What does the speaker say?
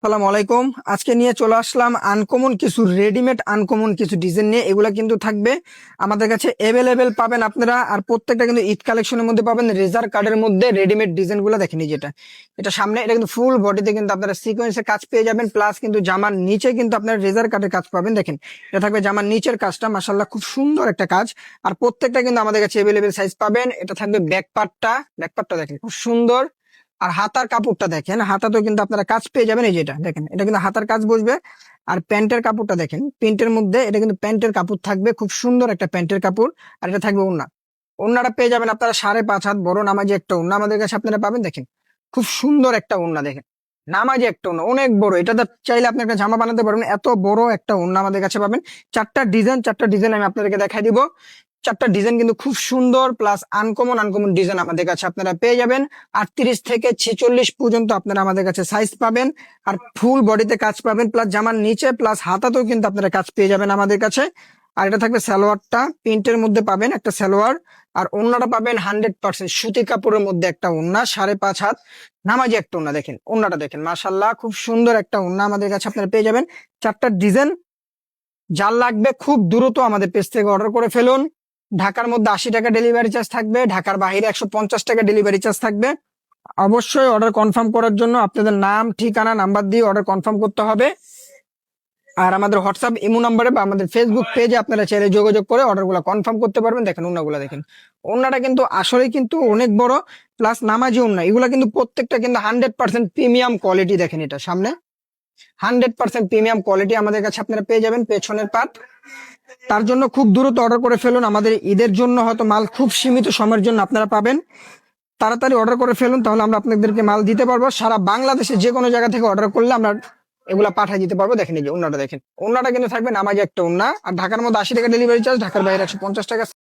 সালাম আলাইকুম। আজকে নিয়ে চলে আসলাম আনকমন কিছু ডিজাইন নিয়ে। এগুলা কিন্তু থাকবে আমাদের কাছে অ্যাভেলেবেল পাবেন আপনারা, আর প্রত্যেকটা কিন্তু ঈদ কালেকশনের মধ্যে পাবেন। রেজার কার্ডের মধ্যে রেডিমেড ডিজাইন গুলো দেখেনি, যেটা এটা সামনে, এটা কিন্তু ফুল বডিতে কিন্তু আপনারা সিকোয়েন্সের কাজ পেয়ে যাবেন, প্লাস কিন্তু জামার নিচে কিন্তু আপনারা রেজার কার্ডের কাজ পাবেন। দেখেন, এটা থাকবে জামার নিচের কাজটা, মাশাআল্লাহ খুব সুন্দর একটা কাজ। আর প্রত্যেকটা কিন্তু আমাদের কাছে অ্যাভেলেবেল সাইজ পাবেন। এটা থাকবে ব্যাক পার্টটা দেখেন খুব সুন্দর। আর হাতার কাপড়টা দেখেন, হাতাতেও কিন্তু আপনারা কাজ পেয়ে যাবেন। এই যেটা দেখেন, এটা কিন্তু হাতার কাজ বসবে। আর প্যান্টের কাপড়টা দেখেন, প্রিন্টের মধ্যে এটা কিন্তু প্যান্টের কাপড় থাকবে, খুব সুন্দর একটা প্যান্টের কাপড়। আর এটা থাকবে ওড়না। ওড়নাটা পেয়ে যাবেন আপনারা 5.5 হাত বড় নামাজি একটা ওড়না আমাদের কাছে আপনারা পাবেন। দেখেন খুব সুন্দর একটা ওড়না, দেখেন নামাজি একটা ওড়না, অনেক বড়। এটা তো চাইলে আপনি একটা জামা বানাতে পারবেন, এত বড় একটা ওড়না আমাদের কাছে পাবেন। চারটা ডিজাইন আমি আপনাদেরকে দেখাই দিব। চারটা ডিজাইন কিন্তু খুব সুন্দর, প্লাস আনকমন ডিজাইন আমাদের কাছে আপনারা পেয়ে যাবেন। 38 থেকে 46 পর্যন্ত আপনারা আমাদের কাছে সাইজ পাবেন। আর ফুল বডিতে কাজ পাবেন, প্লাস জামার নিচে প্লাস হাতাতেও কিন্তু আপনারা কাজ পেয়ে যাবেন আমাদের কাছে। আর এটা থাকবে সালোয়ারটা, প্রিন্টের মধ্যে পাবেন একটা সালোয়ার। আর ওড়নাটা পাবেন 100% সুতি কাপড়ের মধ্যে একটা ওড়না, 5.5 হাত নামাজি একটা ওড়না। দেখেন ওড়নাটা দেখেন, মাশাআল্লাহ খুব সুন্দর একটা ওড়না আমাদের কাছে আপনারা পেয়ে যাবেন। চারটা ডিজাইন, যার লাগবে খুব দ্রুত আমাদের পেজ থেকে অর্ডার করে ফেলুন। ঢাকার মধ্যে 80 টাকা ডেলিভারি চার্জ থাকবে, ঢাকার বাইরে 150 টাকা ডেলিভারি চার্জ থাকবে। অবশ্যই অর্ডার কনফার্ম করার জন্য আপনাদের নাম, ঠিকানা, নাম্বার দিয়ে অর্ডার কনফার্ম করতে হবে। আর আমাদের হোয়াটসঅ্যাপ ইমো নাম্বারে বা আমাদের ফেসবুক পেজে আপনারা চাইলে যোগাযোগ করে অর্ডারগুলো কনফার্ম করতে পারবেন। দেখেন ওড়নাগুলো দেখেন, ওড়নাটা কিন্তু আসলেই কিন্তু অনেক বড়, প্লাস নামাজি ওড়না। এগুলো কিন্তু প্রত্যেকটা কিন্তু 100% প্রিমিয়াম কোয়ালিটি। দেখেন এটা সামনে 100% প্রিমিয়াম কোয়ালিটি আমাদের কাছে আপনারা পেয়ে যাবেন। পেছনের পার্ট, তার জন্য খুব দ্রুত অর্ডার করে ফেলুন। আমাদের ঈদের জন্য হয়তো মাল খুব সীমিত সময়ের জন্য আপনারা পাবেন, তাড়াতাড়ি অর্ডার করে ফেলুন, তাহলে আমরা আপনাদেরকে মাল দিতে পারবো। সারা বাংলাদেশে যে কোনো জায়গা থেকে অর্ডার করলে আমরা এগুলা পাঠিয়ে দিতে পারবো। দেখেন এই যে ওড়নাটা দেখেন, ওড়নাটা কিন্তু থাকবে নামাজি একটা ওড়না। আর ঢাকার মধ্যে 80 টাকা ডেলিভারি চার্জ, ঢাকার বাইরে 150 টাকা।